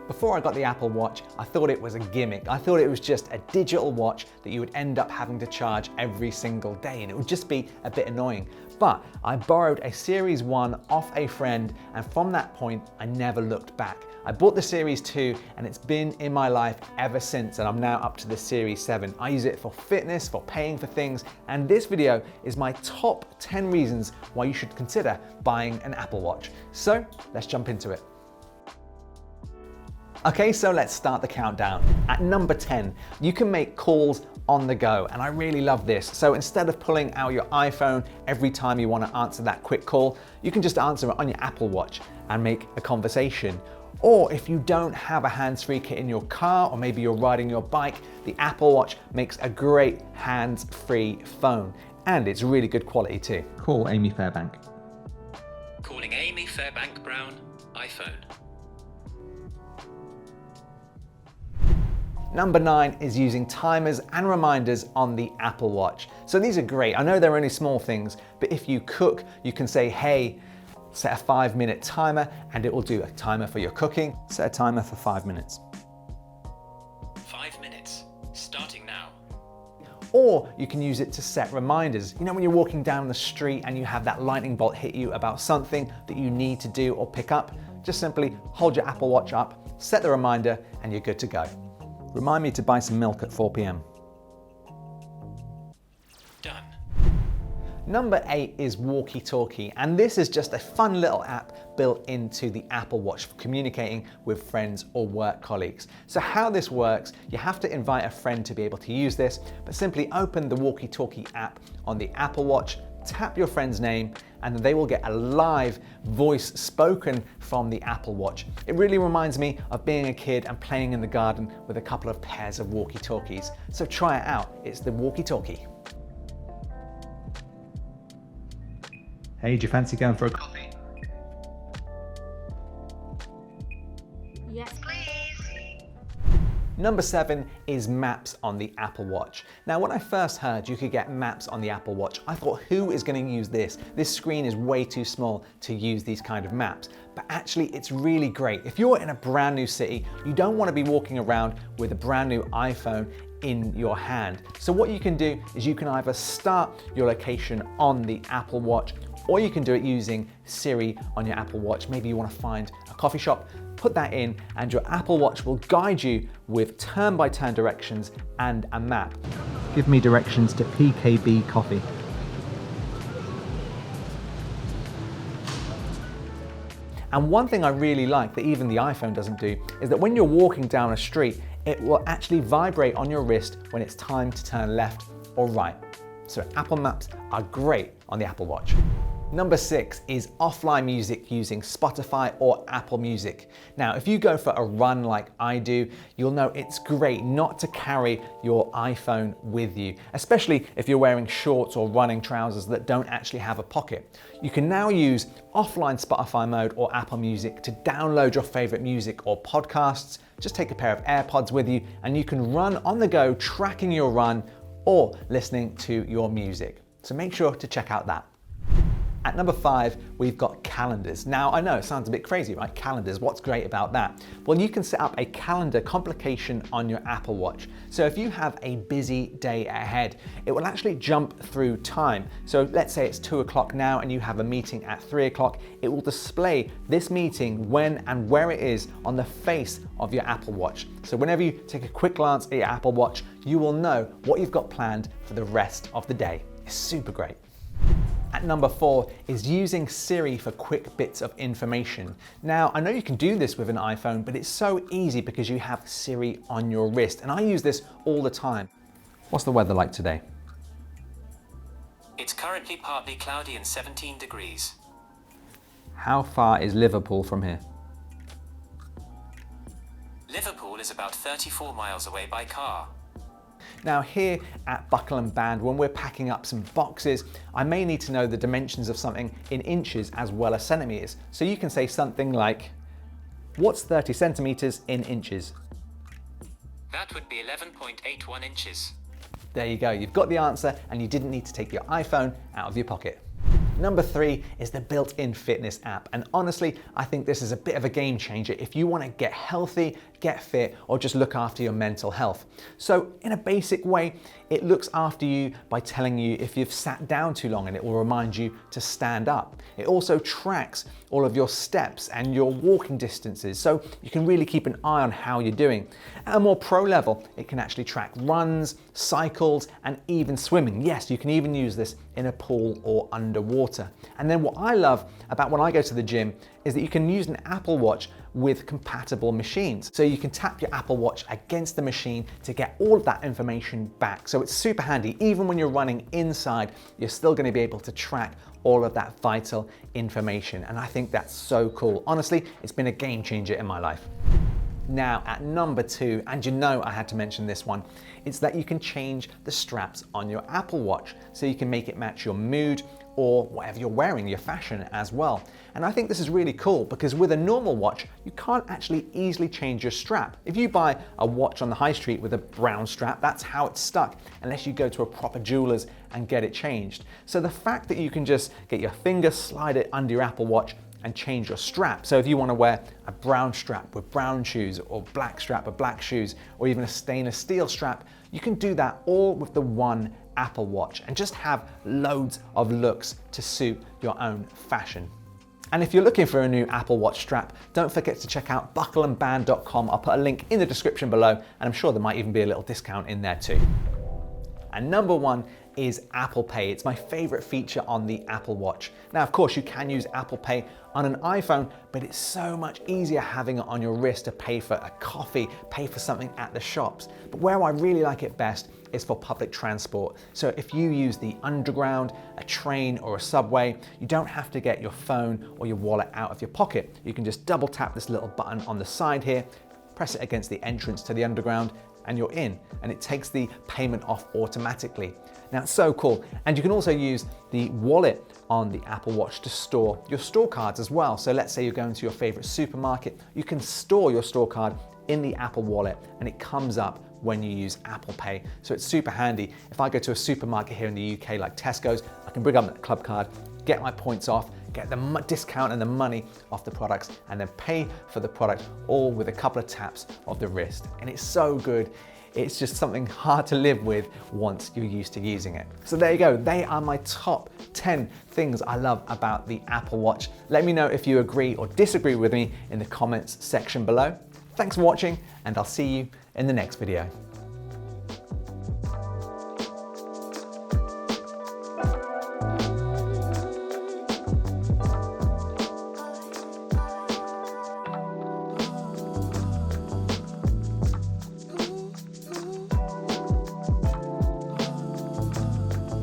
Before I got the Apple Watch, I thought it was a gimmick. I thought it was just a digital watch that you would end up having to charge every single day, and it would just be a bit annoying. But I borrowed a Series 1 off a friend, and from that point, I never looked back. I bought the Series 2 and it's been in my life ever since, and I'm now up to the Series 7. I use it for fitness, for paying for things, and this video is my top 10 reasons why you should consider buying an Apple Watch. So let's jump into it. Okay, so let's start the countdown. At number 10, you can make calls on the go, and I really love this. So instead of pulling out your iPhone every time you want to answer that quick call, you can just answer it on your Apple Watch and make a conversation. Or if you don't have a hands-free kit in your car, or maybe you're riding your bike, the Apple Watch makes a great hands-free phone, and it's really good quality too. Call Amy Fairbank. Calling Amy Fairbank Brown, iPhone. Number 9 is using timers and reminders on the Apple Watch. So these are great. I know they're only small things, but if you cook, you can say, hey, set a 5-minute timer, and it will do a timer for your cooking. Set a timer for 5 minutes. 5 minutes, starting now. Or you can use it to set reminders. You know, when you're walking down the street and you have that lightning bolt hit you about something that you need to do or pick up, just simply hold your Apple Watch up, set the reminder, and you're good to go. Remind me to buy some milk at 4 p.m. Done. Number 8 is Walkie Talkie, and this is just a fun little app built into the Apple Watch for communicating with friends or work colleagues. So how this works, you have to invite a friend to be able to use this, but simply open the Walkie Talkie app on the Apple Watch, tap your friend's name, and they will get a live voice spoken from the Apple Watch. It really reminds me of being a kid and playing in the garden with a couple of pairs of walkie-talkies. So try it out, it's the Walkie Talkie. Hey, do you fancy going for a coffee? Yes, please. Number 7 is maps on the Apple Watch. Now, when I first heard you could get maps on the Apple Watch, I thought, who is going to use this? This screen is way too small to use these kind of maps. But actually, it's really great. If you're in a brand new city, you don't want to be walking around with a brand new iPhone in your hand. So what you can do is you can either start your location on the Apple Watch, or you can do it using Siri on your Apple Watch. Maybe you want to find a coffee shop, put that in, and your Apple Watch will guide you with turn-by-turn directions and a map. Give me directions to PKB Coffee. And one thing I really like that even the iPhone doesn't do is that when you're walking down a street, it will actually vibrate on your wrist when it's time to turn left or right. So Apple Maps are great on the Apple Watch. Number 6 is offline music using Spotify or Apple Music. Now, if you go for a run like I do, you'll know it's great not to carry your iPhone with you, especially if you're wearing shorts or running trousers that don't actually have a pocket. You can now use offline Spotify mode or Apple Music to download your favorite music or podcasts. Just take a pair of AirPods with you and you can run on the go, tracking your run or listening to your music. So make sure to check out that. At number 5, we've got calendars. Now, I know it sounds a bit crazy, right? Calendars, what's great about that? Well, you can set up a calendar complication on your Apple Watch. So if you have a busy day ahead, it will actually jump through time. So let's say it's 2 o'clock now and you have a meeting at 3 o'clock. It will display this meeting when and where it is on the face of your Apple Watch. So whenever you take a quick glance at your Apple Watch, you will know what you've got planned for the rest of the day. It's super great. At number 4 is using Siri for quick bits of information. Now, I know you can do this with an iPhone, but it's so easy because you have Siri on your wrist, and I use this all the time. What's the weather like today? It's currently partly cloudy and 17 degrees. How far is Liverpool from here? Liverpool is about 34 miles away by car. Now here at Buckle & Band, when we're packing up some boxes, I may need to know the dimensions of something in inches as well as centimeters. So you can say something like, what's 30 centimeters in inches? That would be 11.81 inches. There you go, you've got the answer and you didn't need to take your iPhone out of your pocket. Number 3 is the built-in fitness app. And honestly, I think this is a bit of a game changer if you want to get healthy, get fit, or just look after your mental health. So in a basic way, it looks after you by telling you if you've sat down too long, and it will remind you to stand up. It also tracks all of your steps and your walking distances, so you can really keep an eye on how you're doing. At a more pro level, it can actually track runs, cycles, and even swimming. Yes, you can even use this in a pool or underwater. And then what I love about when I go to the gym is that you can use an Apple Watch with compatible machines. So you can tap your Apple Watch against the machine to get all of that information back. So it's super handy. Even when you're running inside, you're still going to be able to track all of that vital information. And I think that's so cool. Honestly, it's been a game changer in my life. Now at number 2, and you know I had to mention this one, it's that you can change the straps on your Apple Watch. So you can make it match your mood or whatever you're wearing, your fashion as well. And I think this is really cool because with a normal watch, you can't actually easily change your strap. If you buy a watch on the high street with a brown strap, that's how it's stuck, unless you go to a proper jeweler's and get it changed. So the fact that you can just get your finger, slide it under your Apple Watch and change your strap. So if you want to wear a brown strap with brown shoes, or black strap with black shoes, or even a stainless steel strap, you can do that all with the one Apple Watch and just have loads of looks to suit your own fashion. And if you're looking for a new Apple Watch strap, don't forget to check out buckleandband.com. I'll put a link in the description below, and I'm sure there might even be a little discount in there too. And number 1 is Apple Pay. It's my favorite feature on the Apple Watch. Now, of course, you can use Apple Pay on an iPhone, but it's so much easier having it on your wrist to pay for a coffee, pay for something at the shops. But where I really like it best is for public transport. So if you use the underground, a train, or a subway, you don't have to get your phone or your wallet out of your pocket. You can just double tap this little button on the side here, press it against the entrance to the underground, and you're in, and it takes the payment off automatically. Now it's so cool. And you can also use the wallet on the Apple Watch to store your store cards as well. So let's say you're going to your favorite supermarket, you can store your store card in the Apple Wallet and it comes up when you use Apple Pay. So it's super handy. If I go to a supermarket here in the UK like Tesco's, I can bring up the club card, get my points off, get the discount and the money off the products, and then pay for the product all with a couple of taps of the wrist. And it's so good. It's just something hard to live with once you're used to using it. So there you go. They are my top 10 things I love about the Apple Watch. Let me know if you agree or disagree with me in the comments section below. Thanks for watching, and I'll see you in the next video.